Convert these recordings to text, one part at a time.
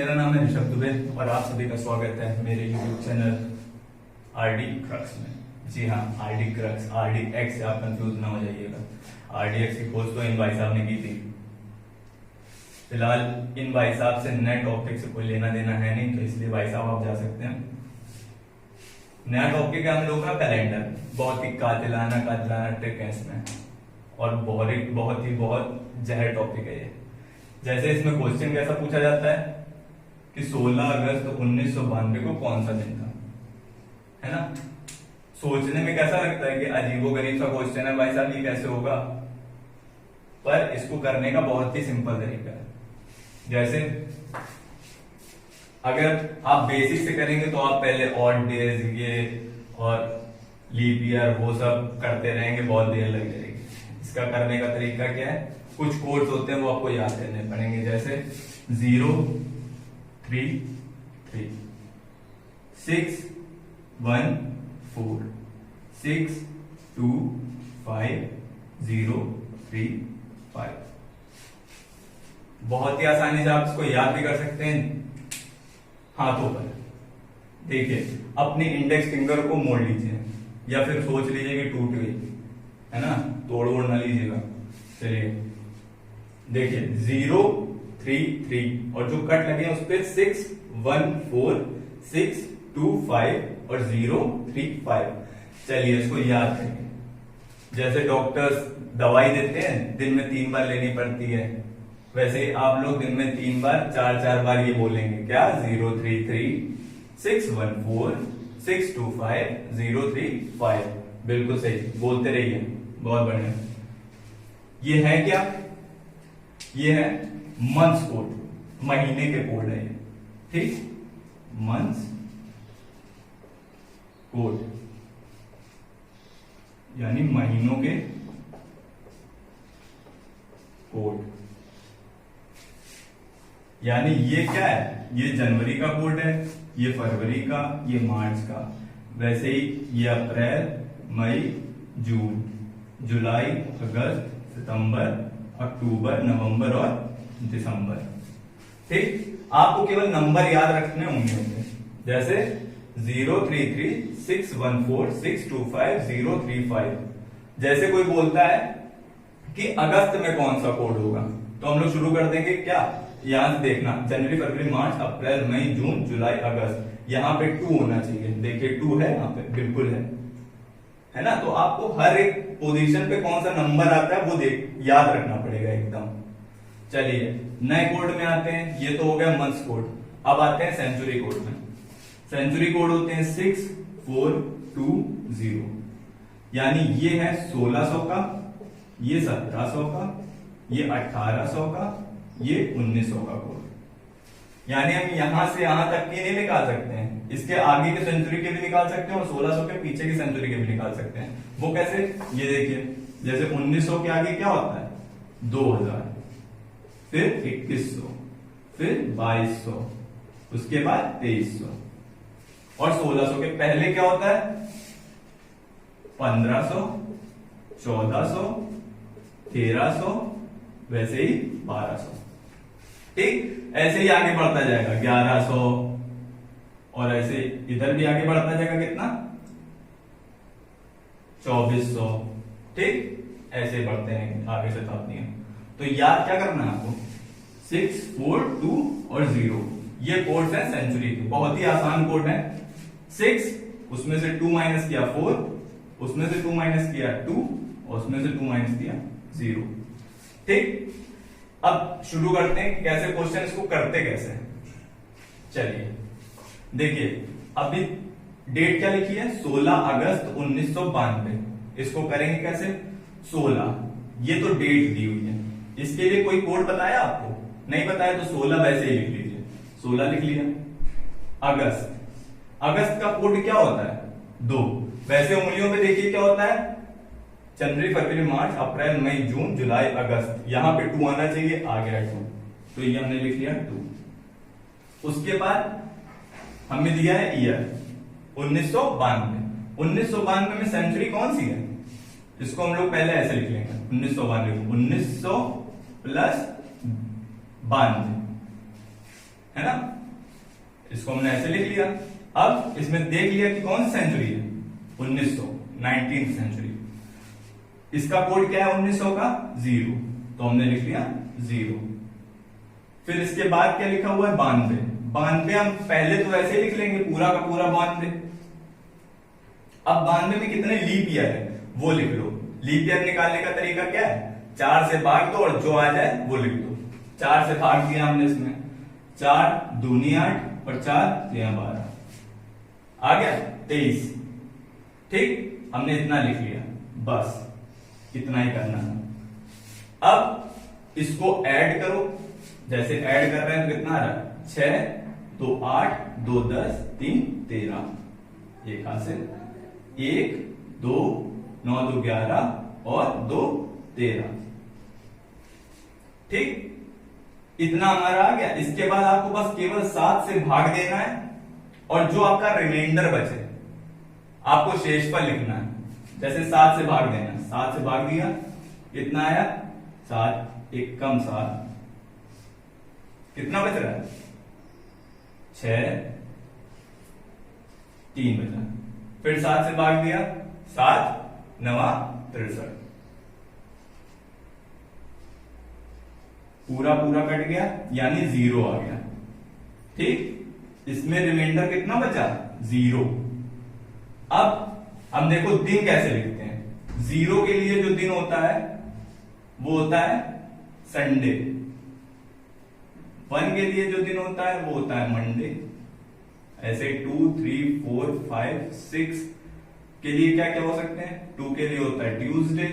मेरा नाम है ऋषभ दुबे और आप सभी का स्वागत है मेरे YouTube चैनल आरडी क्रक्स में। जी हाँ, आरडी क्रक्स, आरडी एक्स से आप कंफ्यूज ना हो जाइएगा। आरडी एक्स की खोज तो इन भाई साहब ने की थी। फिलहाल इन भाई साहब से नए टॉपिक से कोई लेना देना है नहीं, तो इसलिए भाई साहब आप जा सकते हैं। नया टॉपिक है हम लोग का कैलेंडर। बहुत ही कातिलाना ट्रिक है इसमें और बहुत जहर टॉपिक है ये। जैसे इसमें क्वेश्चन कैसा पूछा जाता है कि 16 अगस्त 1992 को कौन सा दिन था, है ना। सोचने में कैसा लगता है कि अजीबोगरीब सा क्वेश्चन है भाई साहब, ये कैसे होगा, पर इसको करने का बहुत ही सिंपल तरीका है। जैसे अगर आप बेसिक से करेंगे तो आप पहले ऑड डेज ये और लीप ईयर वो सब करते रहेंगे, बहुत देर लग जाएगी। इसका करने का तरीका क्या है, कुछ कोड्स होते हैं वो आपको याद करने पड़ेंगे। जैसे 0 3 3 6 1 4 6 2 5 0 3 5। बहुत ही आसानी से आप इसको याद भी कर सकते हैं हाथों पर। देखिए, अपनी इंडेक्स फिंगर को मोड़ लीजिए या फिर सोच लीजिए कि टूट गई, है ना, तोड़ ओड़ ना लीजिएगा। चलिए देखिए 0 3 3 और जो कट लगे हैं उस पर 6 1 4 6 2 5 और 0 3 5। चलिए इसको याद करेंगे। जैसे डॉक्टर्स दवाई देते हैं दिन में 3 बार लेनी पड़ती है, वैसे ही आप लोग दिन में 3 बार 4 बार ये बोलेंगे। क्या? 0 3 3 6 1 4 6 2 5 0 3 5। बिल्कुल सही, बोलते रहिए, बहुत बढ़िया। ये है क्या? ये है मंथ्स कोड, महीने के कोड है ये, ठीक। मंथ्स कोड यानी महीनों के कोड। यानी ये क्या है, ये जनवरी का कोड है, ये फरवरी का, ये मार्च का। वैसे ही ये अप्रैल मई जून जुलाई अगस्त सितंबर अक्टूबर नवंबर और दिसंबर, ठीक। आपको केवल नंबर याद रखने होंगे। जैसे 0 3 3 6 1 4 6 2 5 0 3 5। जैसे कोई बोलता है कि अगस्त में कौन सा कोड होगा, तो हम लोग शुरू कर देंगे। क्या? यहां से देखना, जनवरी फरवरी मार्च अप्रैल मई जून जुलाई अगस्त, यहां पे 2 होना चाहिए। देखिए 2 है यहां पे, बिल्कुल है ना। तो आपको हर एक पोजीशन पे कौन सा नंबर आता है वो याद रखना पड़ेगा एकदम। चलिए नए कोड में आते हैं। ये तो हो गया मंथ्स कोड। अब आते हैं सेंचुरी कोड में। सेंचुरी कोड होते हैं 6 4 2 0। यानी ये है 1600 का, ये 1700 का, ये 1800 का, ये 1900 का कोड। यानी हम यहां से यहां तक की नहीं निकाल सकते हैं, इसके आगे के सेंचुरी के भी निकाल सकते हैं और 1600 के पीछे की सेंचुरी के भी निकाल सकते हैं। वो कैसे? ये देखिए, जैसे 1900 के आगे क्या होता है? 2000, फिर 2100, फिर 2200, उसके बाद 2300। और 1600 के पहले क्या होता है? 1500, 1400, 1300, वैसे ही 1200, ठीक। ऐसे ही आगे बढ़ता जाएगा 1100 और ऐसे इधर भी आगे बढ़ता जाएगा। कितना? 2400, ठीक। ऐसे बढ़ते हैं आगे से तापनियां। तो याद क्या करना है आपको? 6 4 2 और 0, ये कोड्स हैं सेंचुरी के। बहुत ही आसान कोड है। 6, उसमें से 2 माइनस किया 4, उसमें से 2 माइनस किया 2 और उसमें से 2 माइनस किया 0, ठीक। अब शुरू करते हैं कि कैसे क्वेश्चन इसको करते कैसे। चलिए देखिए, अभी डेट क्या लिखी है? 16 अगस्त 1992। इसको करेंगे कैसे? 16, ये तो डेट दी हुई है, इसके लिए कोई कोड बताया आपको? नहीं बताया, तो 16 वैसे ही लिख लीजिए। 16 लिख लिया। अगस्त, अगस्त का कोड क्या होता है? 2। वैसे उंगलियों पे देखिए क्या होता है? जनवरी फरवरी मार्च अप्रैल मई जून जुलाई अगस्त, यहां पे 2 आना चाहिए, आ गया 2, तो ये हमने लिख लिया 2। उसके बाद हमने दिया है ईयर 1992। 1992 में सेंचुरी कौन सी है? इसको हम लोग पहले ऐसे लिख लेंगे 1992, 1900 प्लस 92, है ना। इसको हमने ऐसे लिख लिया। अब इसमें देख लिया कि कौन सी सेंचुरी है, 1900, 19th सेंचुरी। इसका कोड क्या है 1900 का, 0, तो हमने लिख लिया 0। फिर इसके बाद क्या लिखा हुआ है 92। 92 हम पहले तो ऐसे ही लिख लेंगे पूरा का पूरा 92। अब 92 में कितने लीप ईयर है वो लिख लो। लीप ईयर निकालने का तरीका क्या है, 4 से भाग दो और जो आ जाए वो लिख दो। 4 से भाग दिया हमने इसमें, 4 दूनी 8 और 4 3 12, आ गया 23। ठीक, हमने इतना लिख लिया, बस इतना ही करना है। अब इसको ऐड करो, जैसे ऐड कर रहे हैं तो कितना आ रहा है, 6 2 8 2 10 3 13, एक हासिल, 1 2 9 2 11 और 2 13। ठीक, इतना हमारा आ गया। इसके बाद आपको बस केवल 7 से भाग देना है और जो आपका रिमाइंडर बचे आपको शेषफल लिखना है। जैसे 7 से भाग देना, 7 से भाग दिया, कितना आया 7, 1 कम 7, कितना बच रहा है 6, 3 बचा। फिर 7 से भाग दिया, 7 9 63, पूरा पूरा कट गया यानी 0 आ गया। ठीक, इसमें रिमाइंडर कितना बचा 0। अब हम देखो दिन कैसे लिखते हैं। 0 के लिए जो दिन होता है वो होता है संडे, 1 के लिए जो दिन होता है वो होता है मंडे। ऐसे 2 3 4 5 6 के लिए क्या क्या हो सकते हैं, 2 के लिए होता है ट्यूसडे,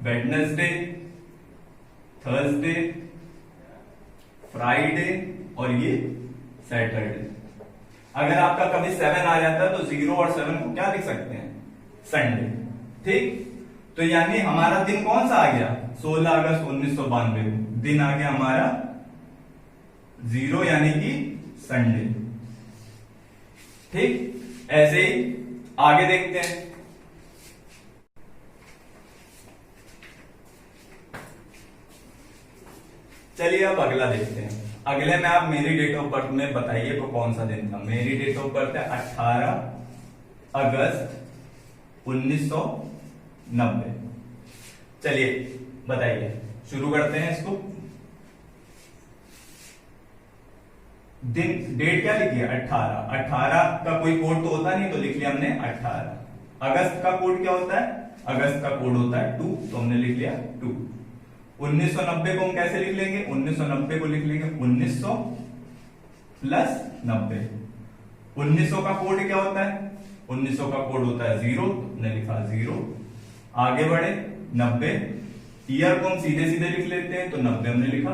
वेडनेसडे, थर्सडे, फ्राइडे और ये सैटरडे। अगर आपका कभी 7 आ जाता है तो 0 और 7 को क्या लिख सकते हैं, संडे। ठीक, तो यानी हमारा दिन कौन सा आ गया 16 अगस्त 1992 को दिन आ गया हमारा 0 यानी कि संडे। ठीक, ऐसे ही आगे देखते हैं। चलिए अब अगला देखते हैं। अगले में आप मेरी डेट ऑफ बर्थ में बताइए को कौन सा दिन था। मेरी डेट ऑफ बर्थ है 18 अगस्त 1990। चलिए बताइए, शुरू करते हैं इसको। दिन डेट क्या लिखी है 18। 18 का कोई कोड तो होता नहीं तो लिख लिया हमने 18। अगस्त का कोड क्या होता है, अगस्त का कोड होता है 2, तो हमने लिख लिया 2। 1990 को हम कैसे लिख लेंगे, 1990 को लिख लेंगे 1900 प्लस 90। 1900 का कोड क्या होता है, 1900 का कोड होता है 0, हमने लिखा 0। आगे बढ़े 90, ईयर को हम सीधे सीधे लिख लेते हैं तो 90 हमने लिखा।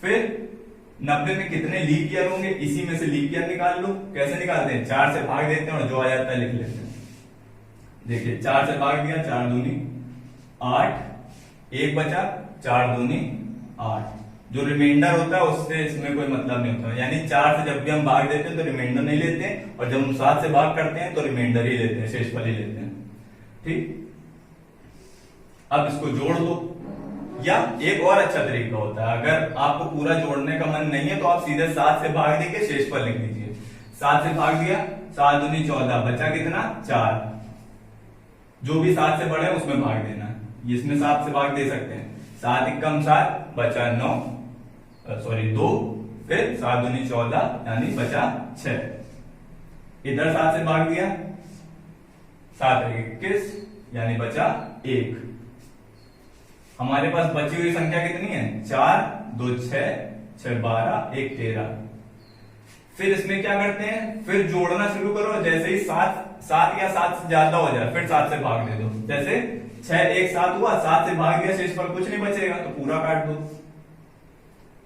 फिर 90 में कितने लीप ईयर होंगे, इसी में से लीप ईयर निकाल लो। कैसे निकालते हैं, 4 से भाग देते हैं और जो आ जाता है लिख लेते हैं। देखिए 4 से भाग दिया, 4 दूनी 8, 1 बचा, 4 दूनी 8। जो रिमाइंडर होता है उससे इसमें कोई मतलब नहीं होता, यानी 4 से जब भी हम भाग देते हैं तो रिमाइंडर नहीं लेते और जब हम 7 से भाग करते हैं तो रिमाइंडर ही लेते हैं, शेषफल ही लेते हैं। ठीक, अब इसको जोड़ दो। या एक और अच्छा तरीका होता है, अगर आपको पूरा जोड़ने का मन नहीं है तो आप सीधे 7 से भाग देके शेषफल लिख दीजिए। 7 से भाग दिया, 7 दूनी 14, बचा कितना 4। जो भी 7 से बड़े हैं उसमें भाग देना है, इसमें 7 से भाग दे सकते हैं। 7 एकम 7 बचा 9, सॉरी 2, फिर 7 दूनी 14 यानी बचा 6। इधर 7 से भाग दिया, 7 21 यानी बचा 1। हमारे पास बची हुई संख्या कितनी है 4, 2 6, 6 12, 1 13। फिर इसमें क्या करते हैं, फिर जोड़ना शुरू करो। जैसे ही 7 या 7 से ज्यादा हो जाए फिर 7 से भाग दे दो। जैसे 6 1 7 हुआ, 7 से भाग दिया, शेषफल कुछ नहीं बचेगा तो पूरा काट दो,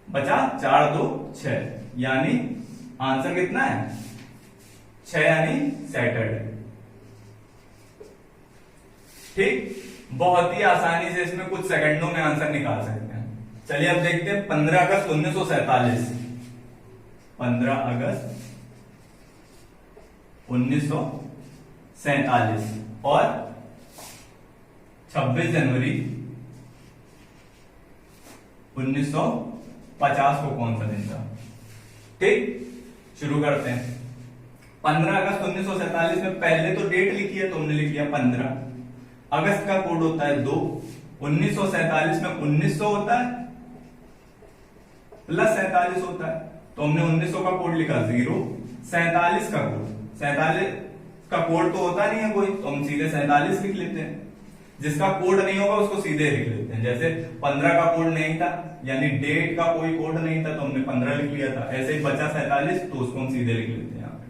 बचा 4 2 6 यानी आंसर कितना है 6 यानी सैटरडे। ठीक, बहुत ही आसानी से इसमें कुछ सेकंडों में आंसर निकाल सकते हैं। चलिए अब देखते हैं 15 अगस्त 1947। 15 अगस्त 1947 और 26 जनवरी 1947। 50 को कौन सा दिन था। ठीक, शुरू करते हैं। 15 अगस्त 1947 में पहले तो डेट लिखी है, तुमने लिख लिया 15 अगस्त का कोड होता है 2। 1947 में 1900 होता है प्लस 47 होता है, तो हमने 1900 का कोड लिखा 0। 47 का कोड, 47 का कोड तो होता नहीं है कोई, तो हम सीधे 47 लिख लेते हैं। जिसका कोड नहीं होगा उसको सीधे लिख लेते हैं। जैसे 15 का कोड नहीं था, यानी डेट का कोई कोड नहीं था, तो हमने 15 लिख लिया था। ऐसे ही बचा 47, तो उसको हम सीधे लिख लेते हैं यहाँ पे।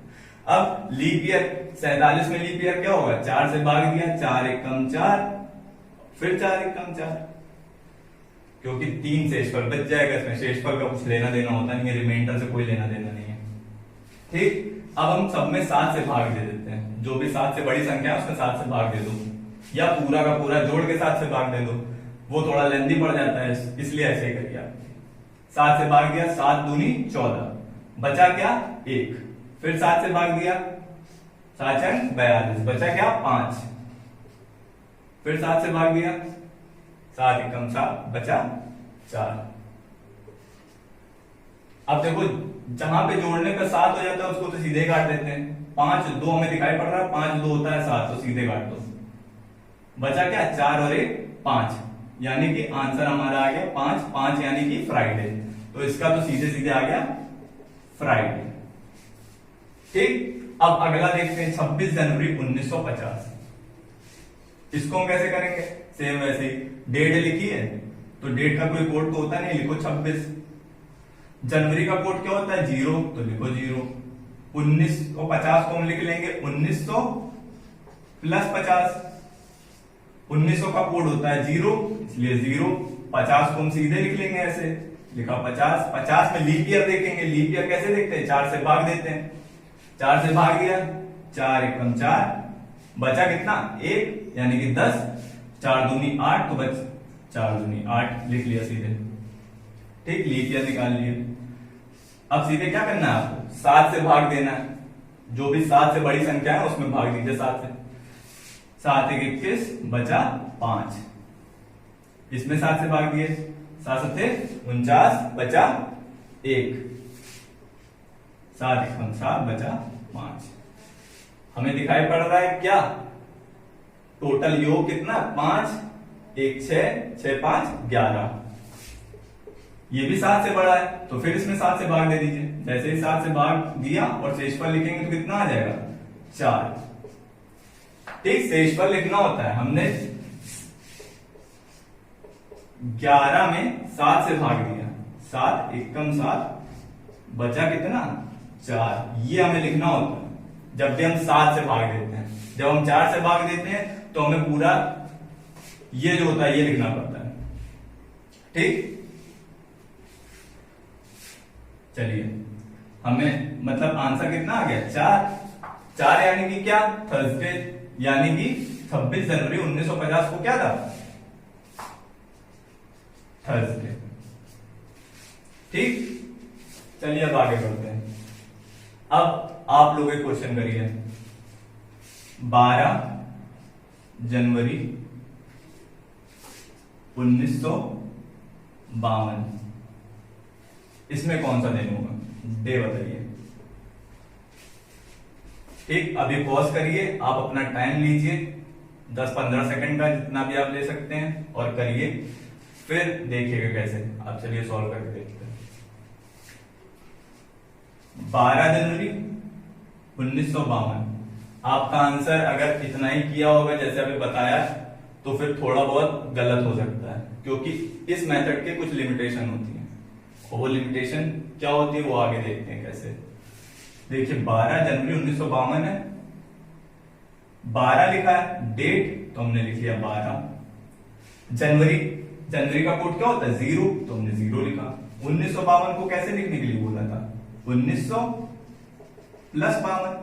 अब लीप ईयर, 47 में लीप ईयर क्या होगा, 4 से भाग दिया, 4 एकम 4, फिर 4 एकम 4, क्योंकि 3 शेषफल बच जाएगा। इसमें शेषफल का कुछ लेना देना होता नहीं है, रिमाइंडर से कोई लेना देना नहीं है। ठीक, अब हम सब में 7 से भाग दे देते हैं। जो भी 7 से बड़ी संख्या है उसमें 7 से भाग दे दो, या पूरा का पूरा जोड़ के 7 से भाग दे दो, वो थोड़ा लेंदी पड़ जाता है, इसलिए ऐसे ही करिए आप। 7 से भाग दिया, 7 दूनी 14, बचा क्या 1, फिर 7 से भाग दिया, 7 छंग 42, बचा क्या 5, फिर 7 से भाग दिया, 7 एकम 7, बचा 4। अब देखो जहां पे जोड़ने पे 7 हो जाता है उसको तो सीधे काट देते हैं। 5 2 हमें दिखाई पड़ रहा है, 5 2 होता है 7, तो सीधे काट दो। बचा क्या 4 और 1 5, यानी कि आंसर हमारा आ गया 5। 5 यानी कि फ्राइडे, तो इसका तो सीधे सीधे आ गया फ्राइडे। ठीक, अब अगला देखते हैं 26 जनवरी 1950। इसको हम कैसे करेंगे, सेम वैसे ही डेट लिखी है, तो डेट का कोई कोड तो होता नहीं, लिखो 26। जनवरी का कोड क्या होता है 0, तो लिखो 0। 1950 को हम लिख लेंगे 1900 प्लस 50। 1900 का कोड होता है 0, इसलिए 0। 50 को हम सीधे लिख लेंगे, ऐसे लिखा 50। 50 में लीप ईयर देखेंगे, लीप ईयर कैसे देखते हैं, 4 से भाग देते हैं। 4 से भाग दिया, 4 एकम 4, बचा कितना 1, यानी कि 10। 4 दूनी 8, तो बच 4 दूनी 8, लिख लिया सीधे। ठीक, लीप ईयर निकाल लिए। अब सीधे क्या करना है आपको, 7 से भाग देना है। जो भी 7 से बड़ी संख्या है उसमें भाग दीजिए 7 से। 7 एक 21, बचा 5, इसमें 7 से भाग दिए, 7 7 49, बचा 1, 7 एकम 7, बचा 5। हमें दिखाई पड़ रहा है क्या, टोटल योग कितना 5 1 6 6 5 11। ये भी 7 से बड़ा है, तो फिर इसमें 7 से भाग दे दीजिए। जैसे ही 7 से भाग दिया और शेषफल लिखेंगे तो कितना आ जाएगा 4। ठीक, शेषफल लिखना होता है, हमने 11 में 7 से भाग दिया, 7 एकम 7, बचा कितना 4। ये हमें लिखना होता है जब भी हम 7 से भाग देते हैं। जब हम 4 से भाग देते हैं तो हमें पूरा ये जो होता है ये लिखना पड़ता है। ठीक, चलिए हमें मतलब आंसर कितना आ गया 4। 4 यानी कि क्या, थर्सडे, यानी कि 26 जनवरी 1950 को क्या था, थर्सडे। ठीक, चलिए अब आगे बढ़ते हैं। अब आप लोग एक क्वेश्चन करिए, 12 जनवरी 1952, इसमें कौन सा दिन होगा, डे बताइए। ठीक, अभी पॉज करिए, आप अपना टाइम लीजिए 10-15 सेकंड का, जितना भी आप ले सकते हैं, और करिए, फिर देखिएगा कैसे आप। चलिए सॉल्व करके देखते हैं। 12 जनवरी 1952, आपका आंसर अगर इतना ही किया होगा जैसे अभी बताया, तो फिर थोड़ा बहुत गलत हो सकता है, क्योंकि इस मेथड के कुछ लिमिटेशन होती है। वो लिमिटेशन क्या होती है वो आगे देखते हैं कैसे। देखिए 12 जनवरी 1952 है, 12 लिखा है, डेट तो हमने लिख लिया 12। जनवरी, जनवरी का कोड क्या होता है 0, तो हमने 0 लिखा। 1952 को कैसे लिखने के लिए बोला था, 1900 प्लस 52।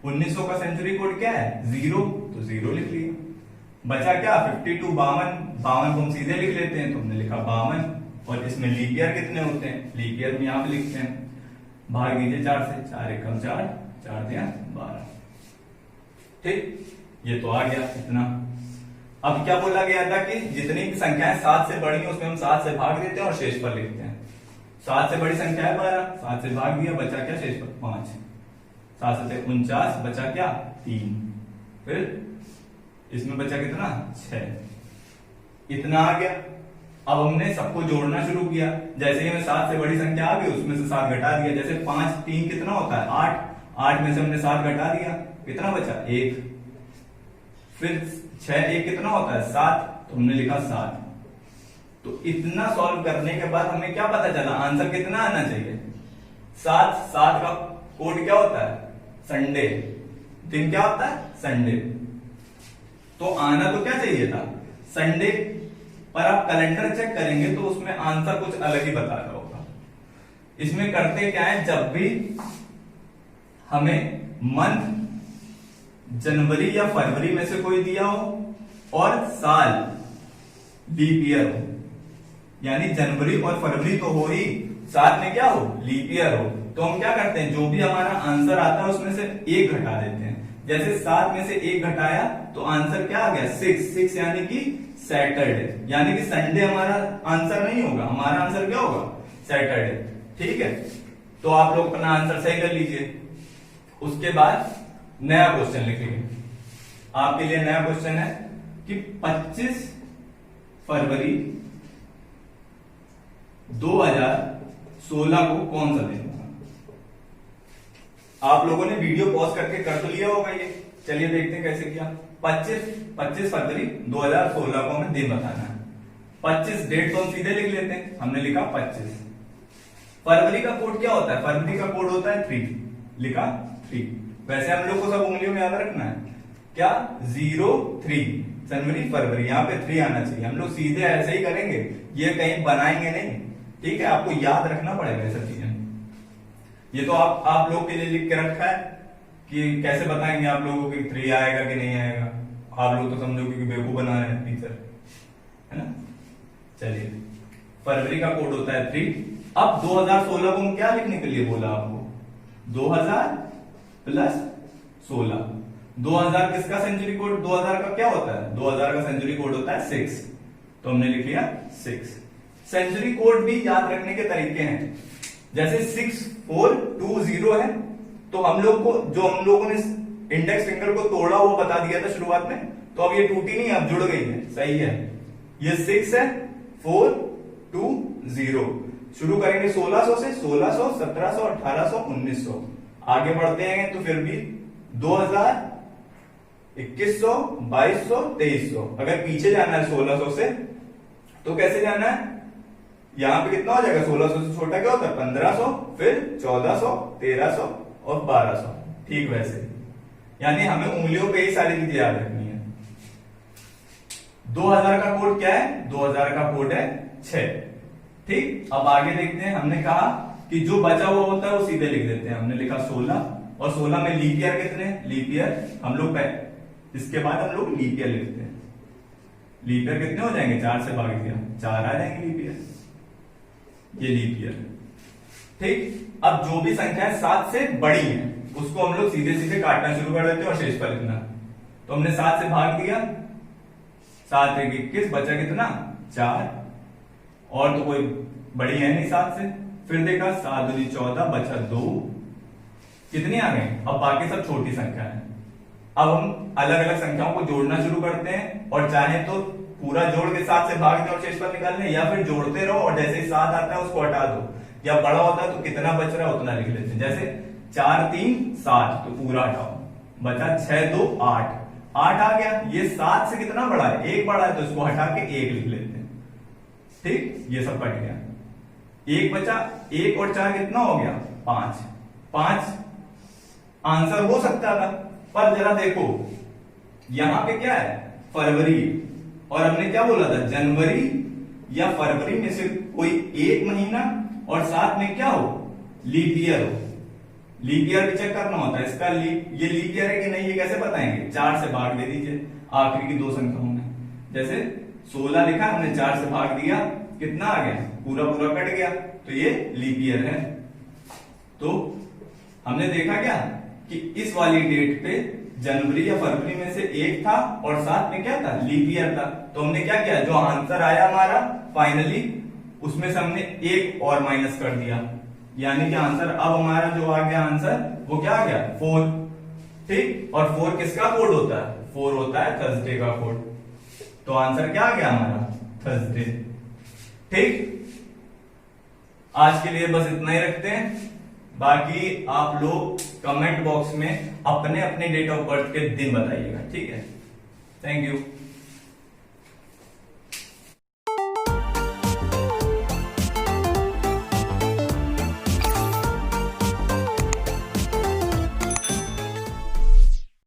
1900 का सेंचुरी कोड क्या है 0, तो 0 लिख लिया। बचा क्या 52, 52 को हम सीधे लिख लेते हैं, तो हमने लिखा 52। और इसमें लीप ईयर कितने होते हैं, लीप ईयर में यहां पे लिखते हैं, भाग दीजिए 4 से, 4 एकम 4, 4 दिया 12। ठीक, ये तो आ गया इतना। अब क्या बोला गया था कि जितनी संख्याएं 7 से बड़ी हैं उसमें हम 7 से भाग देते हैं और शेषफल लिखते हैं। 7 से बड़ी संख्या है 12, 7 से भाग दिया, बचा क्या शेष पर 5, 7 से 49, बचा क्या 3, फिर इसमें बचा कितना 6, इतना आ गया। अब हमने सबको जोड़ना शुरू किया, जैसे ही हमें 7 से बड़ी संख्या आ गई उसमें से 7 घटा दिया, जैसे 5 3 कितना होता है 8, 8 में से हमने 7 घटा दिया, कितना बचा 1, फिर 6 1 कितना होता है 7, तो हमने लिखा 7। तो इतना सॉल्व करने के बाद हमें क्या पता चला, आंसर कितना आना चाहिए 7। 7 का कोड क्या होता है संडे, दिन क्या होता है संडे, तो आना तो क्या चाहिए था संडे, पर आप कैलेंडर चेक करेंगे तो उसमें आंसर कुछ अलग ही बता रहा होगा। इसमें करते क्या है, जब भी हमें मंथ जनवरी या फरवरी में से कोई दिया हो और साल लीप ईयर हो, यानी जनवरी और फरवरी तो हो ही, साथ में क्या हो लीप ईयर हो, तो हम क्या करते हैं जो भी हमारा आंसर आता है उसमें से 1 घटा देते हैं। जैसे 7 में से 1 घटाया तो आंसर क्या आ गया 6 यानी कि सैटरडे, यानी कि संडे हमारा आंसर नहीं होगा, हमारा आंसर क्या होगा सैटरडे। ठीक है, तो आप लोग अपना आंसर सही कर लीजिए। उसके बाद नया क्वेश्चन लिखेंगे, आपके लिए नया क्वेश्चन है कि 25 फरवरी 2016 को कौन सा दिन होगा। आप लोगों ने वीडियो पॉज करके कर तो लिया होगा ये, चलिए देखते हैं कैसे किया। 25 फरवरी 2016 को हमें दिन बताना है। 25 डेट तो हम सीधे लिख लेते हैं, हमने लिखा 25। फरवरी का कोड क्या होता है, फरवरी का कोड होता है 3, लिखा 3। वैसे हम लोग को सब उंगलियों में याद रखना है क्या 03 जनवरी फरवरी, यहाँ पे 3 आना चाहिए। हम लोग सीधे ऐसे ही करेंगे, ये कहीं बनाएंगे नहीं। ठीक है, आपको याद रखना पड़ेगा ये सब चीजें। ये तो आप लोग के लिए लिख के रखा है कि कैसे बताएंगे आप लोगों को 3 आएगा कि नहीं आएगा। आप लोग तो समझो कि बेवकूफ बना रहे हैं टीचर, है ना। चलिए, फरवरी का कोड होता है 3। अब 2016 को हम क्या लिखने के लिए बोला आपको, 2000 प्लस 16। 2000 किसका सेंचुरी कोड, 2000 का क्या होता है, 2000 का सेंचुरी कोड होता है 6, तो हमने लिख लिया 6। सेंचुरी कोड भी याद रखने के तरीके हैं, जैसे 6420 है, तो हम लोगों ने इंडेक्स फिंगर को तोड़ा वो बता दिया था शुरुआत में, तो अब ये टूटी नहीं, अब जुड़ गई है, सही है। ये 6 है, 420 शुरू करेंगे 1600 से, 1600 1700 1800 1900 आगे बढ़ते हैं तो फिर भी 2000 2100 2200 2300। अगर पीछे जाना है 1600 से तो कैसे जाना है, यहां पे कितना हो जाएगा 1600 से छोटा क्या होता है 1500, फिर 1400 1300 और 1200। ठीक वैसे, यानी हमें उंगलियों पे ही सारी चीजें याद रखनी है। 2000 का कोड क्या है, 2000 का कोड है 6। ठीक, अब आगे देखते हैं। हमने कहा कि जो बचा हुआ होता है वो सीधे लिख देते हैं, हमने लिखा 16, और 16 में लीप ईयर कितने, लीप ईयर हम लोग इसके बाद हम लोग लीप ईयर लिखते हैं। लीप ईयर कितने हो जाएंगे, 4 से भाग दिया 4 आ जाएंगे लीप ईयर, ये लीप ईयर। ठीक, अब जो भी संख्या 7 से बड़ी है उसको हम लोग सीधे सीधे काटना शुरू कर देते हैं और शेष पर लिखना। तो हमने 7 से भाग दिया, 7 1 21, बचा कितना 4, और तो कोई बड़ी है नहीं 7 से। फिर देखा 7 2 14, बचा 2, कितनी आ गई, अब बाकी सब छोटी संख्या है। अब हम अलग अलग संख्याओं को जोड़ना शुरू करते हैं, और चाहे तो पूरा जोड़ के 7 से भाग दे और शेष पर निकाल लें, या फिर जोड़ते रहो और जैसे ही 7 आता है उसको हटा दो, या बड़ा होता है तो कितना बच रहा है उतना लिख लेते हैं। जैसे 4 3 7 तो पूरा हटाओ, बचा 6 2 8, 8 आ गया। ये 7 से कितना बड़ा है, 1 बड़ा है, तो इसको हटा के 1 लिख लेते हैं। ठीक, ये सब कट गया, 1 बचा, 1 और 4 कितना हो गया 5। 5 आंसर हो सकता था, पर जरा देखो यहां पे क्या है फरवरी, और हमने क्या बोला था जनवरी या फरवरी में से कोई एक महीना, और साथ में क्या हो लीप ईयर हो। लीप ईयर भी चेक करना होता है, इसका ये लीप ईयर है कि नहीं ये कैसे बताएंगे, 4 से भाग दे दीजिए आखिरी की 2 संख्याओं में। जैसे 16 लिखा, हमने 4 से भाग दिया, कितना आ गया, पूरा पूरा कट गया, तो ये लीप ईयर है। तो हमने देखा क्या कि इस वाली डेट पे जनवरी या फरवरी में से एक था और साथ में क्या था लीप ईयर था। तो हमने क्या किया, जो आंसर आया हमारा फाइनली उसमें से हमने एक और माइनस कर दिया, यानी कि आंसर अब हमारा जो आ गया आंसर वो क्या आ गया 4। ठीक, और 4 किसका कोड होता है? 4 होता है थर्सडे का कोड। तो आंसर क्या आ गया हमारा? थर्सडे। ठीक, आज के लिए बस इतना ही रखते हैं। बाकी आप लोग कमेंट बॉक्स में अपने अपने डेट ऑफ बर्थ के दिन बताइएगा। ठीक है, थैंक यू।